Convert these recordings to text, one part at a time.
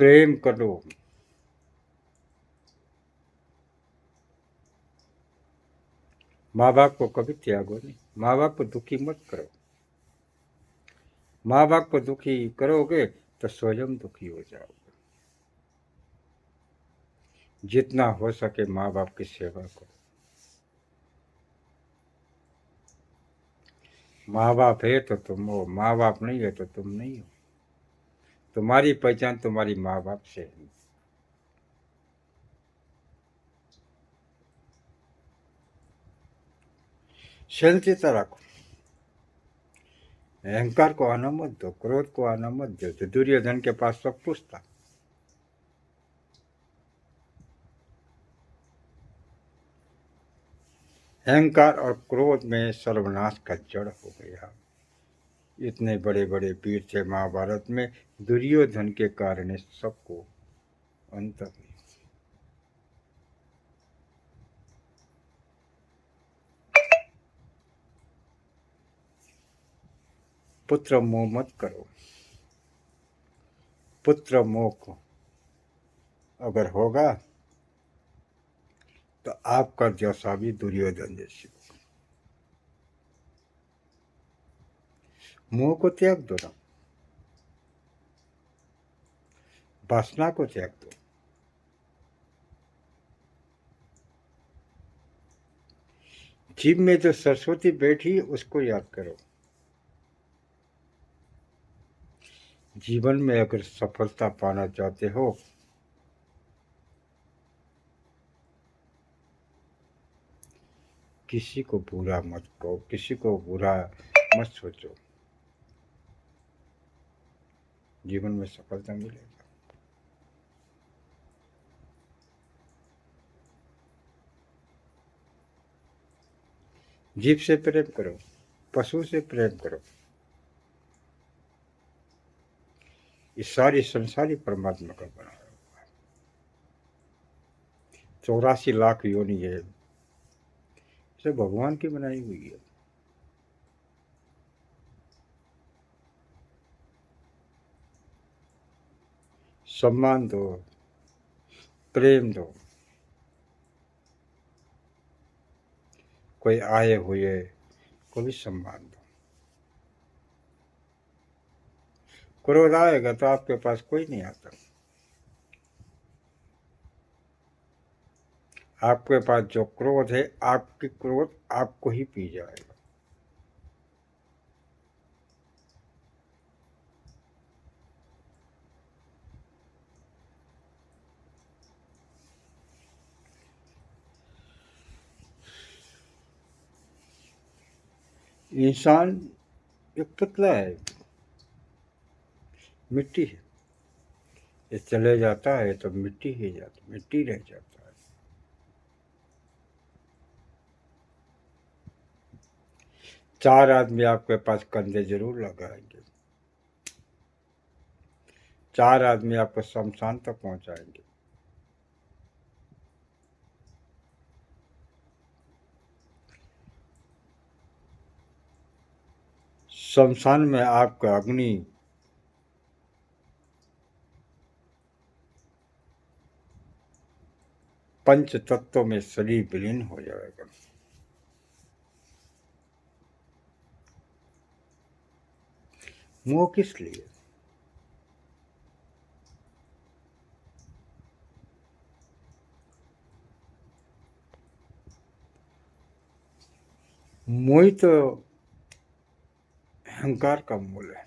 प्रेम करो। माँ बाप को कभी त्यागो नहीं। माँ बाप को दुखी मत करो। माँ बाप को दुखी करोगे तो स्वयं दुखी हो जाओगे। जितना हो सके माँ बाप की सेवा करो। माँ बाप है तो तुम हो, माँ बाप नहीं है तो तुम नहीं हो। तुम्हारी पहचान तुम्हारी माँ बाप से है। सहनशीलता रखो। अहंकार को आना मत दो, क्रोध को आना मत दो। तो दुर्योधन के पास सब कुछ था। अहंकार और क्रोध में सर्वनाश का जड़ हो गया। इतने बड़े बड़े वीर थे महाभारत में, दुर्योधन के कारण सबको अंत हुई। पुत्र मोह मत करो। पुत्र मोह को अगर होगा तो आपका जैसा भी दुर्योधन जैसी। मोह को त्याग दो ना, वासना को त्याग दो। जीव में जो सरस्वती बैठी उसको याद करो। जीवन में अगर सफलता पाना चाहते हो किसी को बुरा मत कहो, किसी को बुरा मत सोचो। जीवन में सफलता मिलेगा। जीव से प्रेम करो, पशु से प्रेम करो। ये सारी संसारी परमात्मा का बना है। 84 लाख योनि है, सब भगवान की बनाई हुई है। सम्मान दो, प्रेम दो। कोई आए हुए को भी सम्मान दो। क्रोध आएगा तो आपके पास कोई नहीं आता। आपके पास जो क्रोध है, आपकी क्रोध आपको ही पी जाएगा। इंसान एक पुतला है, मिट्टी है। ये चले जाता है तो मिट्टी ही जाता, मिट्टी रह जाता है। चार आदमी आपके पास कंधे जरूर लगाएंगे। चार आदमी आपको शमशान तक पहुंचाएंगे। शमशान में आपका अग्नि पंच तत्वों में शरीर विलीन हो जाएगा। मोह किस लिए? मोह तो अहंकार का मूल है।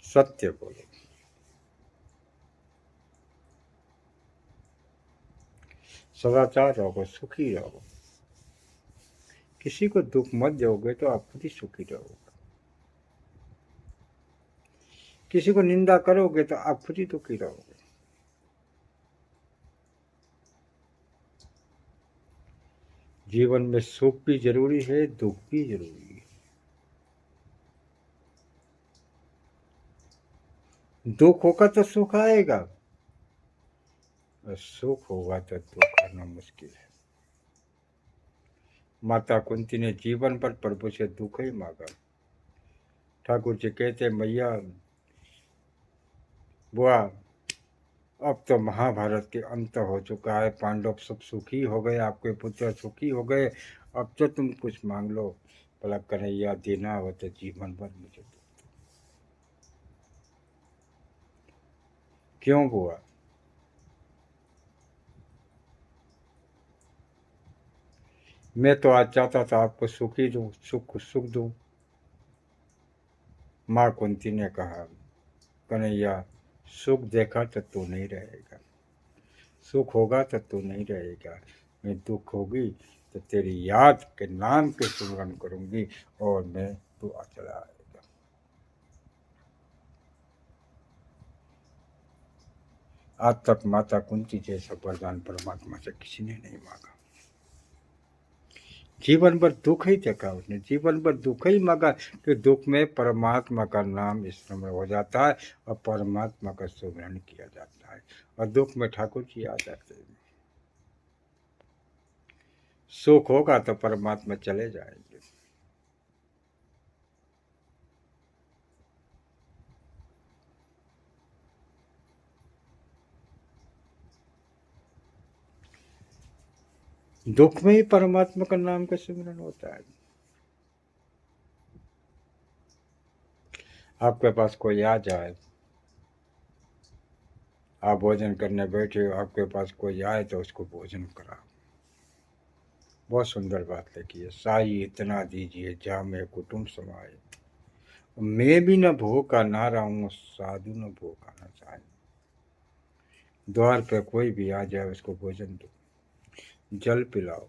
सत्य बोलो। सदाचार रहो, सुखी रहो। किसी को दुख मत दोगे तो आप खुद ही सुखी रहोगे। किसी को निंदा करोगे तो आप खुद ही दुखी रहोगे। जीवन में सुख भी जरूरी है, दुख भी जरूरी है। दुख होगा तो सुख आएगा, और सुख होगा तो दुख आना मुश्किल है। माता कुंती ने जीवन पर प्रभु से दुख ही मांगा। ठाकुर जी कहते मैया बुआ अब तो महाभारत के अंत हो चुका है, पांडव सब सुखी हो गए, आपके पुत्र सुखी हो गए, अब तो तुम कुछ मांग लो। भला कन्हैया देना हो तो जीवन भर मुझे दो। क्यों बुआ? मैं तो आज चाहता था आपको सुख ही दूं, सुख सुख दूं। माँ कुंती ने कहा कन्हैया सुख देखा तो तू नहीं रहेगा, सुख होगा तो तू नहीं रहेगा, मैं दुख होगी तो तेरी याद के नाम के सुमरन करूंगी और मैं तू चला आएगा। आज तक माता कुंती जैसा वरदान परमात्मा से किसी ने नहीं मांगा। जीवन भर दुख ही देखा उसने, जीवन भर दुख ही मांगा कि दुख में परमात्मा का नाम स्मरण हो जाता है और परमात्मा का सुमरण किया जाता है और दुख में ठाकुर जी आ जाते हैं। सुख होगा तो परमात्मा चले जाएंगे। दुख में ही परमात्मा का नाम का सिमरन होता है। आपके पास कोई आ जाए, आप भोजन करने बैठे हो, आपके पास कोई आए तो उसको भोजन कराओ। बहुत सुंदर बात लिखी है, साई इतना दीजिए जा में कुटुंब समाए, मैं भी न भूखा ना रहूं साधु न भूखा न चाहे। द्वार पे कोई भी आ जाए उसको भोजन दो, जल पिलाओ,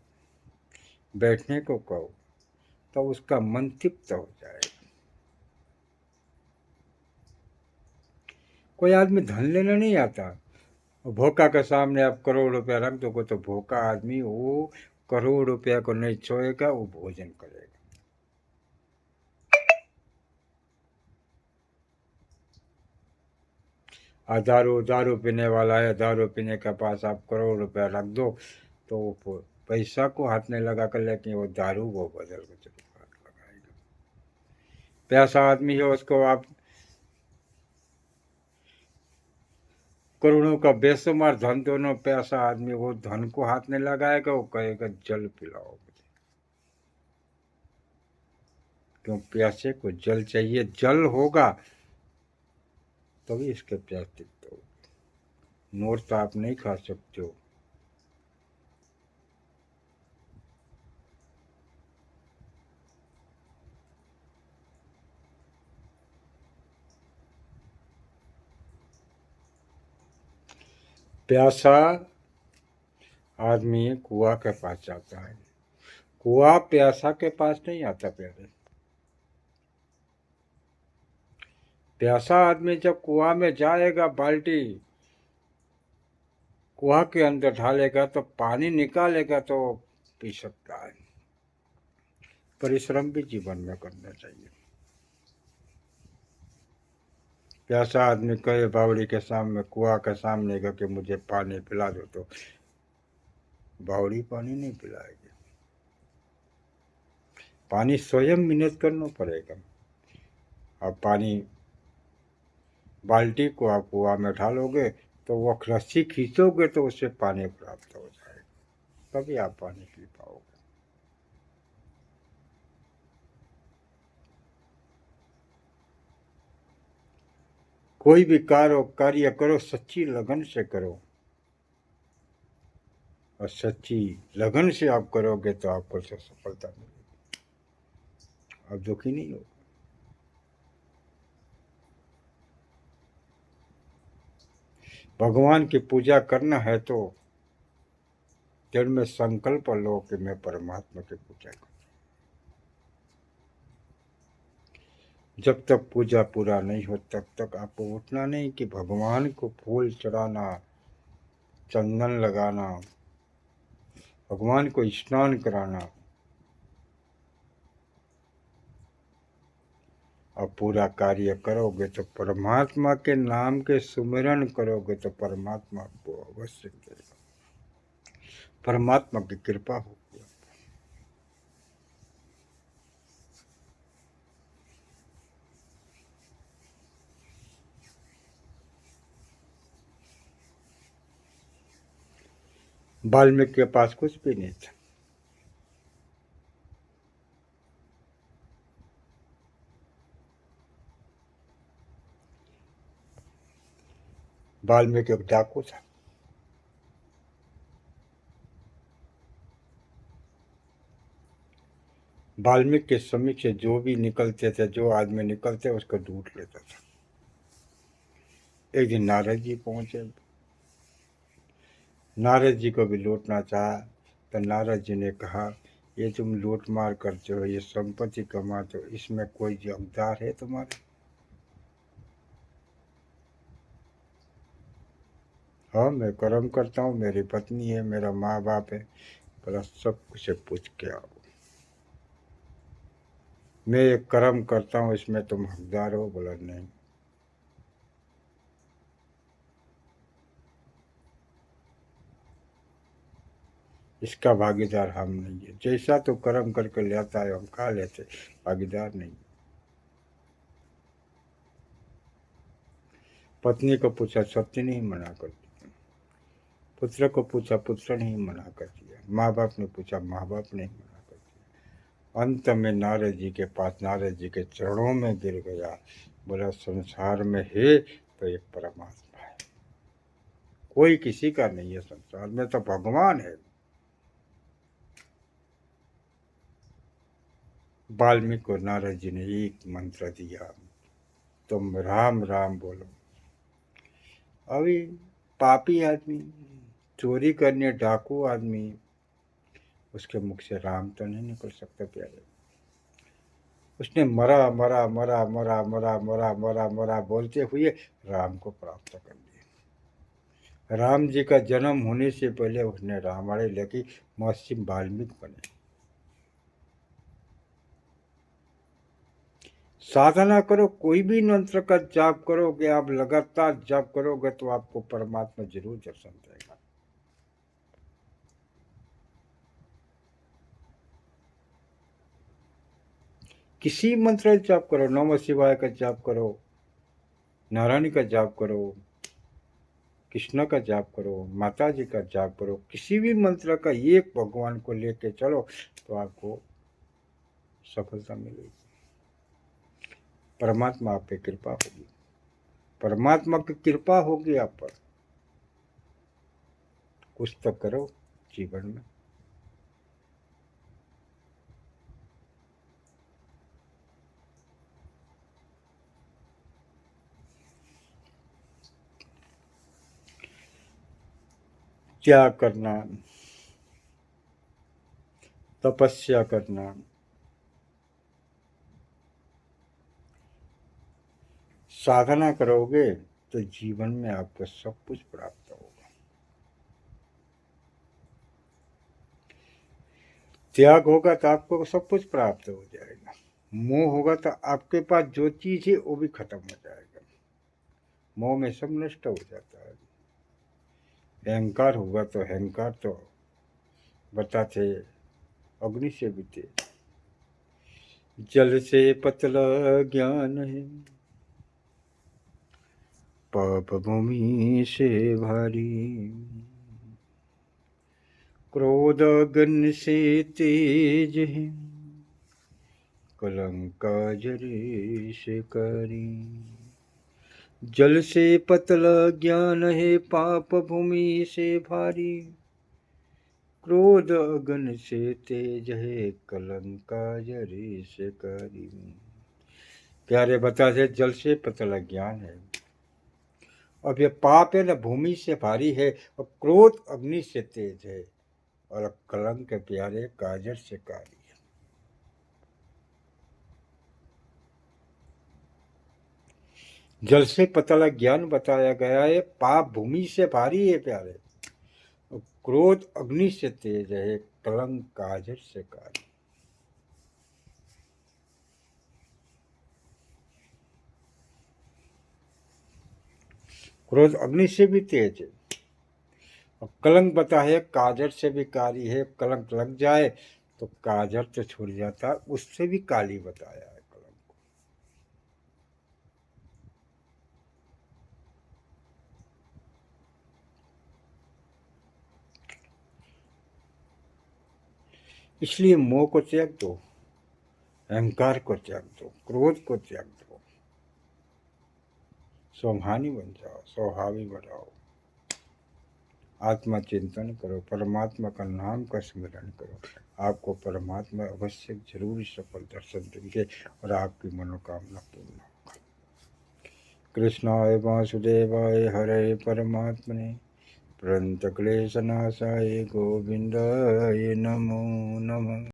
बैठने को कहो, तो उसका मन तृप्त हो जाएगा। कोई आदमी धन लेना नहीं आता, भोका के सामने आप करोड़ रुपया रख दोगे तो भोका आदमी वो करोड़ रुपया को नहीं छोड़ेगा, वो भोजन करेगा। दारू दारू पीने वाला है, दारू पीने के पास आप करोड़ रुपया रख दो तो वो पैसा को हाथ नहीं लगा कर, लेकिन वो दारू वो बदल के जरूर हाथ लगाएगा। प्यासा आदमी है उसको आप करोड़ों का बेशुमार धन दोनों, प्यासा आदमी वो धन को हाथ नहीं लगाएगा, वो कहेगा जल पिलाओ मुझे। क्यों? प्यासे को जल चाहिए, जल होगा तभी इसके प्यास तृप्त हो। नोट तो आप नहीं खा सकते हो। प्यासा आदमी कुआ के पास जाता है, कुआ प्यासा के पास नहीं आता। प्यारे प्यासा आदमी जब कुआ में जाएगा, बाल्टी कुआ के अंदर ढालेगा तो पानी निकालेगा तो पी सकता है। परिश्रम भी जीवन में करना चाहिए। प्यासा आदमी कहे बावड़ी के सामने, कुआ के सामने का कि मुझे पानी पिला दो, तो बावड़ी पानी नहीं पिलाएगी। पानी स्वयं मेहनत करना पड़ेगा। अब पानी बाल्टी को आप कुआ में ढालोगे तो वो रस्सी खींचोगे तो उससे पानी प्राप्त हो जाएगा, तभी आप पानी पी पाओगे। कोई भी कार्य करो सच्ची लगन से करो, और सच्ची लगन से आप करोगे तो आपको सफलता मिलेगी, आप दुखी नहीं हो। भगवान की पूजा करना है तो दिल में संकल्प लो कि मैं परमात्मा की पूजा करूं। जब तक पूजा पूरा नहीं हो तब तक आपको उठना नहीं कि भगवान को फूल चढ़ाना, चंदन लगाना, भगवान को स्नान कराना, और पूरा कार्य करोगे तो परमात्मा के नाम के सुमिरन करोगे तो परमात्मा आपको अवश्य देगा, परमात्मा की कृपा होगी। वाल्मीकि के पास कुछ भी नहीं था। वाल्मीकि एक डाकू था। वाल्मीकि के समीप से जो भी निकलते थे, जो आदमी निकलते उसको लूट लेता था। एक दिन नारद जी पहुंचे, नारद जी को भी लूटना चाहा, तो नारद जी ने कहा, ये तुम लूट मार करते हो, ये संपत्ति कमाते हो, इसमें कोई हकदार है तुम्हारे? हाँ, मैं कर्म करता हूँ, मेरी पत्नी है, मेरा माँ बाप है, बोला सब कुछ पूछ के आओ। मैं एक कर्म करता हूँ, इसमें तुम हकदार हो? बोला नहीं। इसका भागीदार हम नहीं है, जैसा तो कर्म करके ले आता है हम खा लेते, भागीदार नहीं। पत्नी को पूछा, सत्य नहीं मना करती। पुत्र को पूछा, पुत्र नहीं मना कर दिया। माँ बाप ने पूछा, माँ बाप नहीं मना कर दिया। अंत में नारद जी के पास, नारद जी के चरणों में गिर गया। बोला, संसार में है तो एक परमात्मा है, कोई किसी का नहीं है, संसार में तो भगवान है। वाल्मीकि को नारद जी ने एक मंत्र दिया, तुम राम राम बोलो। अभी पापी आदमी, चोरी करने डाकू आदमी, उसके मुख से राम तो नहीं निकल सकता प्यारे। उसने मरा मरा मरा मरा मरा मरा मरा मरा बोलते हुए राम को प्राप्त कर लिया। राम जी का जन्म होने से पहले उसने रामायण लिखी, महर्षि वाल्मीकि बने। साधना करो, कोई भी मंत्र का जाप करोगे, आप लगातार जाप करोगे तो आपको परमात्मा जरूर दर्शन देगा। किसी मंत्र का जाप करो, नमः शिवाय का जाप करो, नारायण का जाप करो, कृष्ण का जाप करो, माता जी का जाप करो, किसी भी मंत्र का एक भगवान को लेके चलो तो आपको सफलता मिलेगी। परमात्मा आप पे कृपा होगी, परमात्मा की कृपा होगी आप पर। कुछ तो करो जीवन में। त्याग करना, तपस्या करना, साधना करोगे तो जीवन में आपको सब कुछ प्राप्त होगा। त्याग होगा तो आपको सब कुछ प्राप्त हो जाएगा। मोह होगा तो आपके पास जो चीज है वो भी खत्म हो जाएगा। मोह में सब नष्ट हो जाता है। अहंकार होगा तो अहंकार तो बताते अग्नि से भी तेज, जल से पतला ज्ञान है, पाप भूमि से भारी, क्रोध अग्नि से तेज है, कलंका जरी से कारी। जल से पतला ज्ञान है, पाप भूमि से भारी, क्रोध अग्नि से तेज है, कलंका जरी से कारी। प्यारे बता से जल से पतला ज्ञान है, अब ये पाप है ना भूमि से भारी है, और क्रोध अग्नि से तेज है, और कलंक प्यारे काजर से कारी है। जल से पतला ज्ञान बताया गया है, पाप भूमि से भारी है प्यारे, और क्रोध अग्नि से तेज है, कलंक काजर से कारी। क्रोध अग्नि से भी तेज है, और कलंक बता है काजर से भी कारी है। कलंक लग जाए तो काजर तो छूट जाता है, उससे भी काली बताया है कलंक को। इसलिए मोह को त्याग दो, अहंकार को त्याग दो, क्रोध को त्याग दो, स्वाभिमानी बन जाओ, स्वभावी बनाओ, आत्मा चिंतन करो, परमात्मा का नाम का स्मरण करो। आपको परमात्मा अवश्य जरूर सफल दर्शन देंगे और आपकी मनोकामना पूर्ण होगा। कृष्णाय वासुदेवाय हरे परमात्मने प्रणत क्लेशनाशाय गोविंदाय नमो नमः।